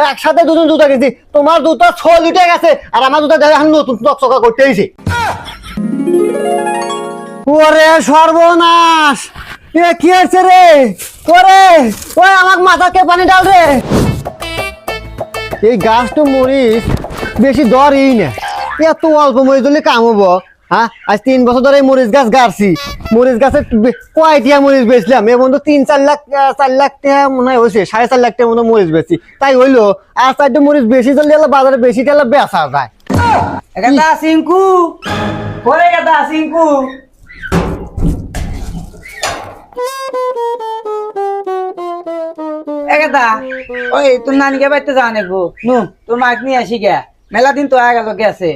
একসাথে দুজন জুতা কিনছি, তোমার জুতা 6 লিটে গেছে আর আমার জুতা দেখে এখন নতুন চকচকা করতে হয়েছে। ওরে সর্বনাশ, এ কি হয়েছে রে? ওরে ওই আমার মাথাকে পানি ডাল রে। এই গাছ তো মরিচ বেশি দরই না, এত অল্প মরিচ ধরলে কাম হবো? হ্যাঁ, আজ 3 বছর ধরে মরিচ গাছ গাড়ছি। মরিচ গাছের কয়টিয়া মরিচ বেচলাম এ বন্ধু? 3-4 লাখ 4 লাখ টাকা মনে হয় হয়েছে, 4.5 লাখ টাকার মতো মরিচ বেচছি। তাই হইলো আর 4টা মরিচ বেশি চললে বাজারে বেশি টাকা বেচা যায়। গাদা সিংকু ওরে গাদা সিংকু গাদা ওই তোর নানিকে বাড়িতে যাওয়া নেবো নু, তোর মাক নিয়ে আসি গে, মেলা দিন তো আগে গেছে।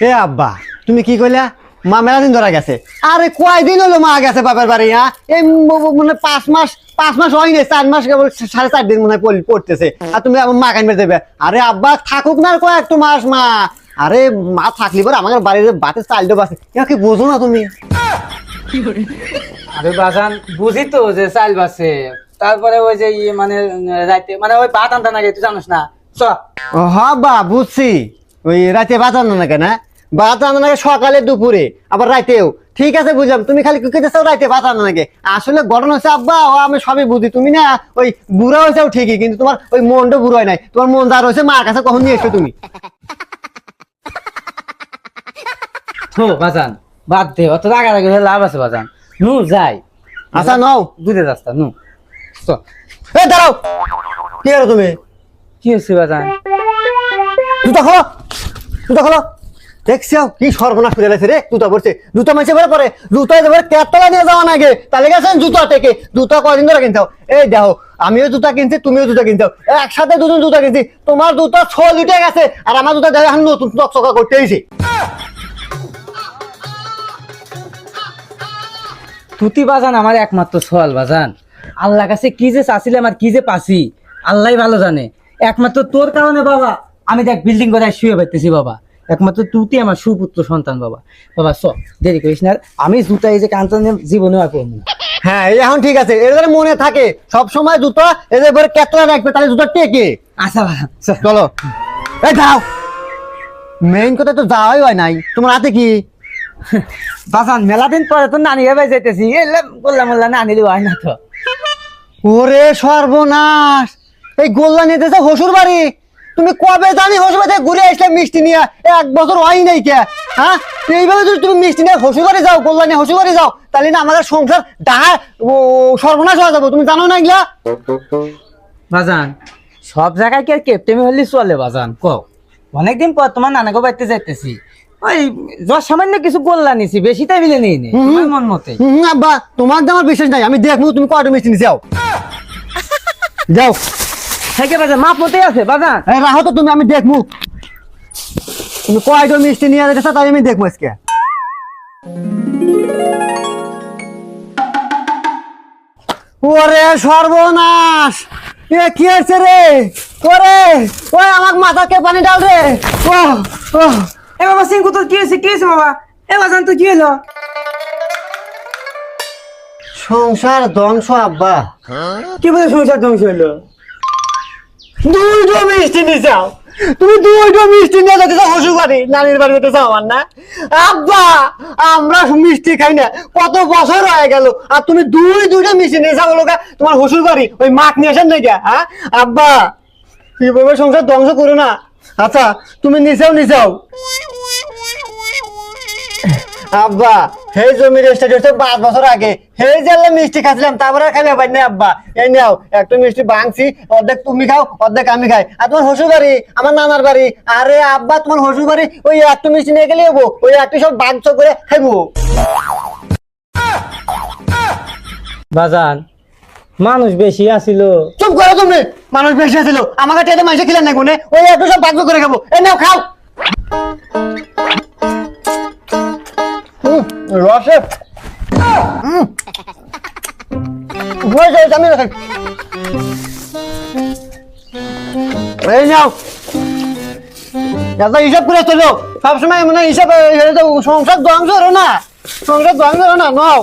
এ আব্বা তুমি কি কইলা? মা মেলা দিন ধরা গেছে? আরে কয়দিন হলো মা গেছে বাপের বাড়ি? হ্যাঁ, এই মানে 5 মাস হয়নি, 4 মাস কেবল 4.5 দিন মনে হয় পড়তেছে, আর তুমি আমার মা কানবে দেবে? আরে আব্বা থাকুক না কয়েকটু মাস মা। আরে মা থাকলি পরে আমাদের বাড়ির বাতে চালটা বাসে, কি বোঝো না তুমি? আরে বাজান বুঝি তো যে চাল বাসে, তারপরে ওই যে মানে রাইতে মানে ওই ভাত আনতে নাকি তুই জানিস না? চ হবা বুঝছি, ওই রাতে ভাত আনো না কেন? ভাত আনো নাকি সকালে দুপুরে আবার রাতেও? ঠিক আছে বুঝলাম, তুমি খালি কুকিতে চাও রাতে ভাত আনো নাকি। আসলে ঘটনা হচ্ছে আব্বা, ও আমি সবই বুঝি, তুমি না ওই বুড়া হয়েছেও ঠিকই, কিন্তু তোমার ওই মনটা বুড়ো হয় নাই। তোমার মন যা রয়েছে মার কাছে কখন নিয়ে এসো তুমি? তো বাজান বাদ দে, অত রাগারাগি হলে লাভ আছে বাজান। নু যাই, আচ্ছা নাও দুধের রাস্তা নু। চ এ দাঁড়াও, কি করো তুমি? কি হচ্ছে বাজান? জুতা খোলো, জুতা খোলো। দেখছি কি সর্বনাশ করে গেছে রে। জুতা পড়ছে, জুতা মাইছে বেড়ে পরে, জুতা এবার কেতলা নিয়ে যাওয়া নাগে, তাহলে গেছেন জুতা থেকে। জুতা কয়দিন ধরে কিনতে এই দেখো, আমিও জুতা কিনছি, তুমিও জুতা কিনতে, একসাথে দুজন জুতা কিনছি। তোমার জুতা 6 লিটে গেছে আর আমার জুতা দেখে এখন নতুন চকচকা করতে হয়েছে। তুতি বাজান আমার একমাত্র সওয়াল বাজান। আল্লাহ কাছে কি যে চাচ্ছিলাম আর কি যে পাছি আল্লাহ ভালো জানে। একমাত্র তোর কারণে বাবা আমি দেখ বিল্ডিং করে শুয়ে পাইতেছি বাবা। একমাত্র তুতি আমার সুপুত্র সন্তান বাবা। বাবা চ দেরি করিস না, আমি জুতা এই যে কান্তন জীবনে আর করবো না। হ্যাঁ এই এখন ঠিক আছে, এদের মনে থাকে সব সময় জুতা এদের পরে কেতলা রাখবে, তাহলে জুতা টেকে। আচ্ছা বাবা চলো এই যাও। মেইন কথা তো যাওয়াই হয় নাই, তোমার হাতে কি? বাজান মেলা দিন পরে তো নানি ভাই যাইতেছি, বললাম বললাম নানি হয় না তো। ওরে সর্বনাশ, এই গোল্লা নিতে হসুর বাড়ি? তুমি কবে জানি হসুর বাড়িতে ঘুরে আসলে মিষ্টি নিয়ে? 1 বছর হয় নাই কে? হ্যাঁ, এইভাবে যদি তুমি মিষ্টি নিয়ে হসুর বাড়ি যাও, গোল্লা নিয়ে হসুর বাড়ি যাও, তাহলে না আমাদের সংসার সর্বনাশ হয়ে যাবো। তুমি জানো না এগুলা? বাজান সব জায়গায় কি আর কেপ্টেমি হলি চলে বাজান? কও অনেকদিন পর তোমার নানাকে বাড়িতে যাইতেছি, ওই যত সামান্য কিছু গোল্লা নিছি, বেশি তাই মিলে নেই তোমার মন মতে। আব্বা তোমার তো আমার বিশ্বাস নাই, আমি দেখবো তুমি কয়টা মিষ্টি নিয়ে যাও। যাও থেকে বাজান মাপ মতে আছে বাজান। রাহো তো তুমি, আমি দেখবো তুমি কয়টা মিষ্টি নিয়ে যেতেছো, তাই আমি দেখবো আজকে। ওরে সর্বনাশ, এ কি হয়েছে রে? ওরে ওই আমার মাথাকে পানি ডাল রে। ও ও এ বাবা সিংকু তোর কি হয়েছে? কি হয়েছে বাবা? এ বাজান তো কি হলো? সংসার ধ্বংস আব্বা। কি বলে সংসার ধ্বংস হলো? 2টো মিষ্টি নিয়ে যাও, তুমি 2টো মিষ্টি নিয়ে যেতে চাও শ্বশুর বাড়ি, নানির বাড়ি যেতে চাও আমার না? আব্বা আমরা মিষ্টি খাই না, কত বছর হয়ে গেল, আর তুমি 2টা মিষ্টি নিয়ে যাও লোকা তোমার শ্বশুর বাড়ি, ওই মাক নিয়ে আসেন নাকি? হ্যাঁ আব্বা কিভাবে সংসার ধ্বংস করো না। আচ্ছা তুমি নিচাও আব্বা, সেই জমি রেজিস্ট্রি হচ্ছে 5 বছর আগে, সেই জেলে মিষ্টি খাচ্ছিলাম, তারপরে খাই ব্যাপার নেই আব্বা। এই নাও একটা মিষ্টি ভাঙছি, অর্ধেক তুমি খাও অর্ধেক আমি খাই। আর তোমার শ্বশুর বাড়ি আমার নানার বাড়ি। আরে আব্বা তোমার শ্বশুর বাড়ি ওই একটা মিষ্টি নিয়ে গেলে হবো, ওই একটু সব বাংচ করে খাইবো। বাজান মানুষ বেশি আসিল। চুপ করো তুমি, মানুষ বেশি আছিল আমাকে টেটে মাইসে খেলেন না কোনে, ওই একটু সব বাংচ করে খাবো। এই নাও খাও। রসে এই নাও, হিসাব করে চলো সবসময়, মানে হিসাব সংসার ধ্বংস হলো না, সংসার ধ্বংস হলো না। নাও